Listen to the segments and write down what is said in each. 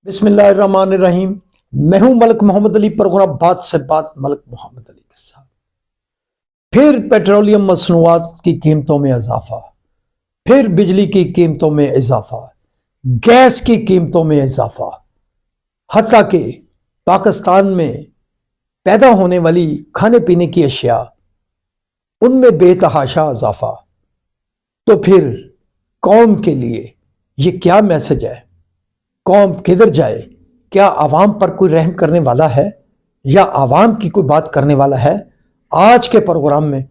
बिस्मिल्लाहिर्रहमानिर्रहीम। मैं हूं मलिक मोहम्मद अली, प्रोग्राम बात से बात मलिक मोहम्मद अली के साथ। फिर पेट्रोलियम मसनूआत की कीमतों में इजाफा, फिर बिजली की कीमतों में इजाफा, गैस की कीमतों में इजाफा, हत्ता कि पाकिस्तान में पैदा होने वाली खाने पीने की अशिया उनमें बेतहाशा इजाफा। तो फिर कौम के लिए ये क्या मैसेज है? कौम किधर जाए? क्या आवाम पर कोई रहम करने वाला है या आवाम की कोई बात करने वाला है? आज के प्रोग्राम में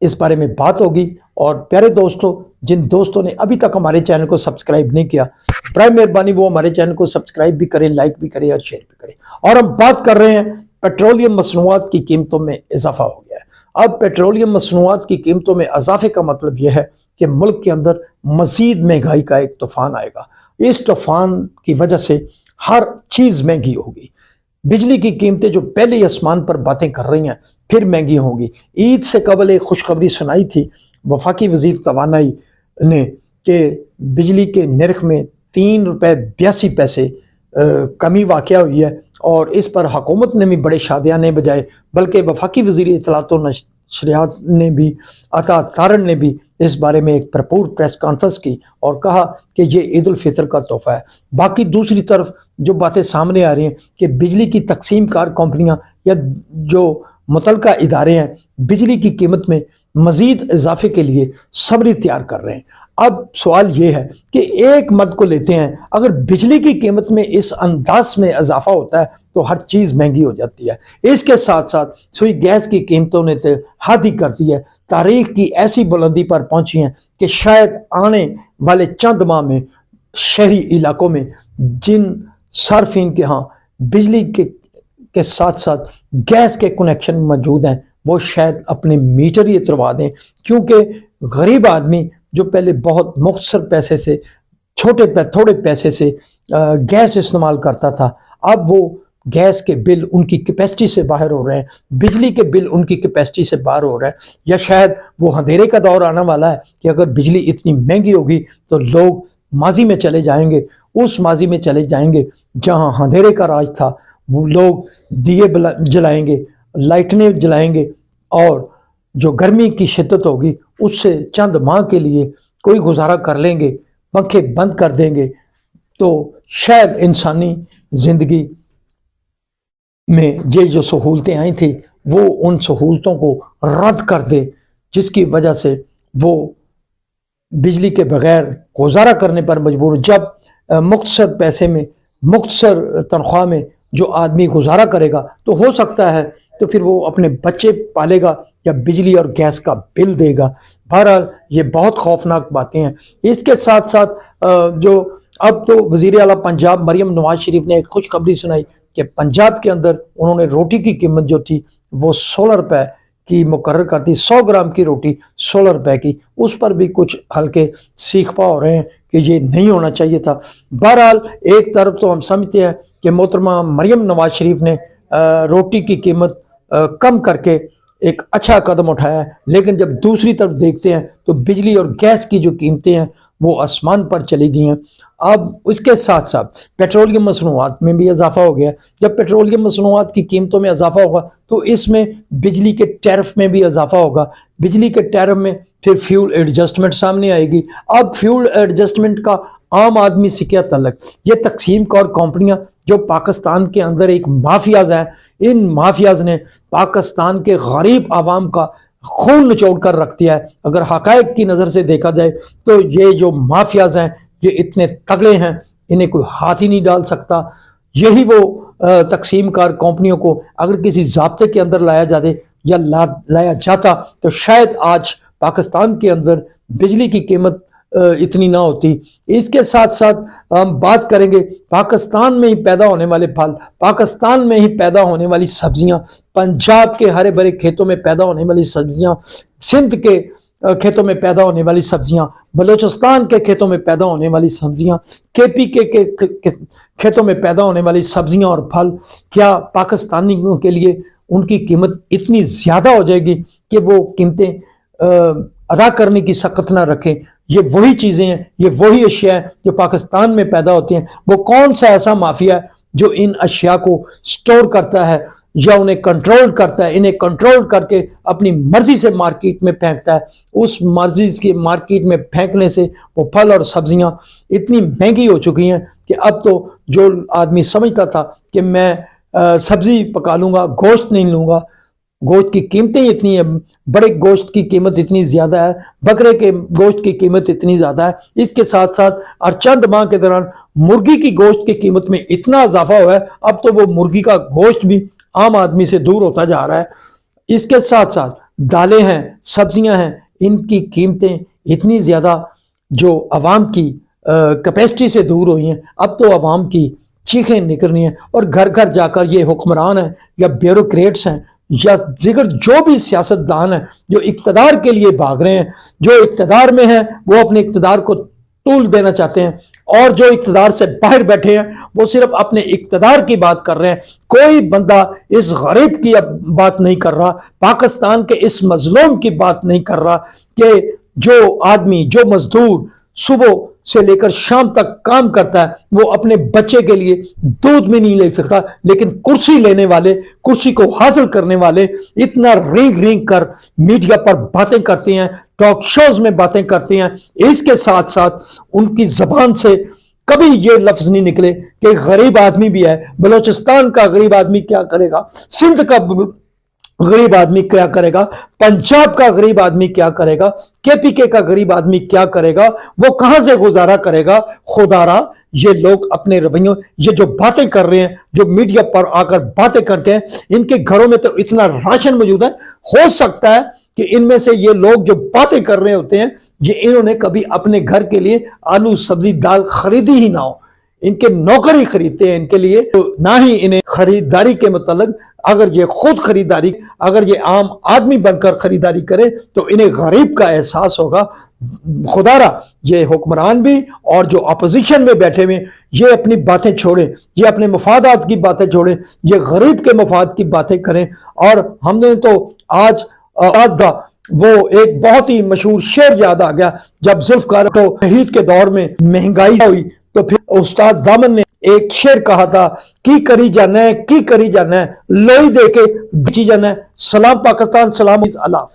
इस बारे में बात होगी। और प्यारे दोस्तों, जिन दोस्तों ने अभी तक हमारे चैनल को सब्सक्राइब नहीं किया, बराए मेहरबानी वो हमारे चैनल को सब्सक्राइब भी करें, लाइक भी करें और शेयर भी करें। और हम बात कर रहे हैं पेट्रोलियम मसनूआत की कीमतों में इजाफा हो गया है। अब पेट्रोलियम मसनूआत की कीमतों में इजाफे का मतलब यह है कि मुल्क के अंदर मजीद महंगाई का एक तूफान आएगा। इस तूफान की वजह से हर चीज़ महंगी होगी। बिजली की कीमतें जो पहले ही आसमान पर बातें कर रही हैं, फिर महंगी होंगी। ईद से कबल एक खुशखबरी सुनाई थी वफाकी वजीर तवानाई ने कि बिजली के नर्ख में 3 रुपये 82 पैसे कमी वाक़या हुई है। और इस पर हुकूमत ने भी बड़े शादियाने बजाए, बल्कि वफाकी वजीर इत्तलात व नशरियात ने भी, अता तारन ने भी इस बारे में एक भरपूर प्रेस कॉन्फ्रेंस की और कहा कि ये ईद उल फितर का तोहफा है। बाकी दूसरी तरफ जो बातें सामने आ रही हैं कि बिजली की तकसीम कार कंपनियां या जो मुतलका इदारे हैं बिजली की कीमत में मजीद इजाफे के लिए सबरी तैयार कर रहे हैं। अब सवाल ये है कि एक मद को लेते हैं, अगर बिजली की कीमत में इस अंदाज में इजाफा होता है तो हर चीज़ महंगी हो जाती है। इसके साथ साथ सुई गैस की कीमतों ने तो हद ही कर दी है, तारीख की ऐसी बुलंदी पर पहुंची हैं कि शायद आने वाले चंद माह में शहरी इलाकों में जिन सार्फिन के यहाँ बिजली के साथ साथ गैस के कनेक्शन मौजूद हैं वो शायद अपने मीटर ही उतरवा दें, क्योंकि गरीब आदमी जो पहले बहुत मुख्तसर पैसे से थोड़े पैसे से गैस इस्तेमाल करता था, अब वो गैस के बिल उनकी कैपेसिटी से बाहर हो रहे हैं, बिजली के बिल उनकी कैपेसिटी से बाहर हो रहे हैं। या शायद वो अंधेरे का दौर आने वाला है कि अगर बिजली इतनी महंगी होगी तो लोग माजी में चले जाएंगे, उस माजी में चले जाएंगे जहां अंधेरे का राज था। वो लोग दिए जलाएंगे, लाइटनें जलाएंगे और जो गर्मी की शिद्दत होगी उससे चंद माह के लिए कोई गुजारा कर लेंगे, पंखे बंद कर देंगे। तो शायद इंसानी ज़िंदगी में ये जो सहूलतें आई थी वो उन सहूलतों को रद्द कर दे, जिसकी वजह से वो बिजली के बगैर गुजारा करने पर मजबूर। जब मुख्तसर पैसे में, मुख्तसर तनख्वाह में जो आदमी गुजारा करेगा तो हो सकता है तो फिर वो अपने बच्चे पालेगा या बिजली और गैस का बिल देगा। बहरहाल ये बहुत खौफनाक बातें हैं। इसके साथ साथ जो अब तो वज़ीर आला पंजाब मरियम नवाज शरीफ ने एक खुशखबरी सुनाई कि पंजाब के अंदर उन्होंने रोटी की कीमत जो थी वो 16 रुपये की मुकर्रर कर दी। 100 ग्राम की रोटी 16 रुपये की, उस पर भी कुछ हल्के सीखपा हो रहे हैं कि ये नहीं होना चाहिए था। बहरहाल एक तरफ तो हम समझते हैं कि मोहतरमा मरियम नवाज शरीफ ने रोटी की कीमत कम करके एक अच्छा कदम उठाया है, लेकिन जब दूसरी तरफ देखते हैं तो बिजली और गैस की जो कीमतें हैं वो आसमान पर चली गई हैं। अब उसके साथ साथ पेट्रोलियम मसनूआत में भी इजाफा हो गया। जब पेट्रोलियम मसनूआत की कीमतों में इजाफा होगा तो इसमें बिजली के टैरिफ में भी इजाफा होगा। बिजली के टैरिफ में फिर फ्यूल एडजस्टमेंट सामने आएगी। अब फ्यूल एडजस्टमेंट का आम आदमी से क्या तल्लक? ये तकसीम कार कंपनियां जो पाकिस्तान के अंदर एक माफियाज हैं, इन माफियाज ने पाकिस्तान के गरीब आवाम का खून निचोड़ कर रख दिया है। अगर हकायक की नज़र से देखा जाए तो ये जो माफियाज हैं ये इतने तगड़े हैं, इन्हें कोई हाथ ही नहीं डाल सकता। यही वो तकसीम कार कंपनियों को अगर किसी ज़ाब्ते के अंदर लाया जाए या लाया जाता तो शायद आज पाकिस्तान के अंदर बिजली की कीमत इतनी ना होती। इसके साथ साथ हम बात करेंगे पाकिस्तान में ही पैदा होने वाले फल, पाकिस्तान में ही पैदा होने वाली सब्जियां, पंजाब के हरे भरे खेतों में पैदा होने वाली सब्जियां, सिंध के खेतों में पैदा होने वाली सब्जियां, बलूचिस्तान के खेतों में पैदा होने वाली सब्जियां, केपी के खेतों में पैदा होने वाली सब्जियां और फल, क्या पाकिस्तानियों के लिए उनकी कीमत इतनी ज़्यादा हो जाएगी कि वो कीमतें अदा करने की सकत ना रखें? ये वही चीजें हैं, ये वही अशिया है जो पाकिस्तान में पैदा होती हैं। वो कौन सा ऐसा माफिया है जो इन अशिया को स्टोर करता है या उन्हें कंट्रोल करता है, इन्हें कंट्रोल करके अपनी मर्जी से मार्केट में फेंकता है। उस मर्जी की मार्केट में फेंकने से वो फल और सब्जियां इतनी महंगी हो चुकी हैं कि अब तो जो आदमी समझता था कि मैं सब्जी पका लूंगा, गोश्त नहीं लूंगा, गोश्त की कीमतें इतनी है, बड़े गोश्त की कीमत इतनी ज़्यादा है, बकरे के गोश्त की कीमत इतनी ज़्यादा है, इसके साथ साथ और चंद माह के दौरान मुर्गी की गोश्त की कीमत में इतना इजाफा हुआ है, अब तो वो मुर्गी का गोश्त भी आम आदमी से दूर होता जा रहा है। इसके साथ साथ दालें हैं, सब्जियां हैं, इनकी कीमतें इतनी ज़्यादा जो अवाम की कैपेसिटी से दूर हुई हैं, अब तो अवाम की चीखें निकल रही हैं और घर घर जाकर ये हुक्मरान हैं या ब्यूरोक्रेट्स हैं या दिगर जो भी सियासतदान हैं जो इक़्तिदार के लिए भाग रहे हैं, जो इक़्तिदार में हैं वो अपने इक़्तिदार को तूल देना चाहते हैं, और जो इक़्तिदार से बाहर बैठे हैं वो सिर्फ अपने इक़्तिदार की बात कर रहे हैं। कोई बंदा इस गरीब की अब बात नहीं कर रहा, पाकिस्तान के इस मजलूम की बात नहीं कर रहा कि जो आदमी, जो मजदूर सुबह से लेकर शाम तक काम करता है वो अपने बच्चे के लिए दूध भी नहीं ले सकता, लेकिन कुर्सी लेने वाले, कुर्सी को हासिल करने वाले इतना रींग रींग कर मीडिया पर बातें करते हैं, टॉक शोज में बातें करते हैं। इसके साथ साथ उनकी जबान से कभी ये लफ्ज नहीं निकले कि गरीब आदमी भी है। बलोचिस्तान का गरीब आदमी क्या करेगा, सिंध का गरीब आदमी क्या करेगा, पंजाब का गरीब आदमी क्या करेगा, केपीके का गरीब आदमी क्या करेगा, वो कहां से गुजारा करेगा। खुदारा ये लोग अपने रवैयों, ये जो बातें कर रहे हैं, जो मीडिया पर आकर बातें करके, इनके घरों में तो इतना राशन मौजूद है, हो सकता है कि इनमें से ये लोग जो बातें कर रहे होते हैं ये इन्होंने कभी अपने घर के लिए आलू सब्जी दाल खरीदी ही ना हो, इनके नौकर ही खरीदते हैं इनके लिए, तो ना ही इन्हें खरीदारी के मतलब, अगर ये खुद खरीदारी, अगर ये आम आदमी बनकर खरीदारी करे तो इन्हें गरीब का एहसास होगा। खुदारा ये हुक्मरान भी और जो अपोजिशन में बैठे हुए ये अपनी बातें छोड़ें, ये अपने मफादात की बातें छोड़ें, ये गरीब के मफाद की बातें करें। और हमने तो आज वो एक बहुत ही मशहूर शेर याद आ गया, जब जुल्फकार शहीद के दौर में महंगाई हुई तो फिर उस्ताद दामन ने एक शेर कहा था, की करी जाना है, की करी जाना है, लोई दे के जी जाना है। सलाम पाकिस्तान, सलाम अल्लाह।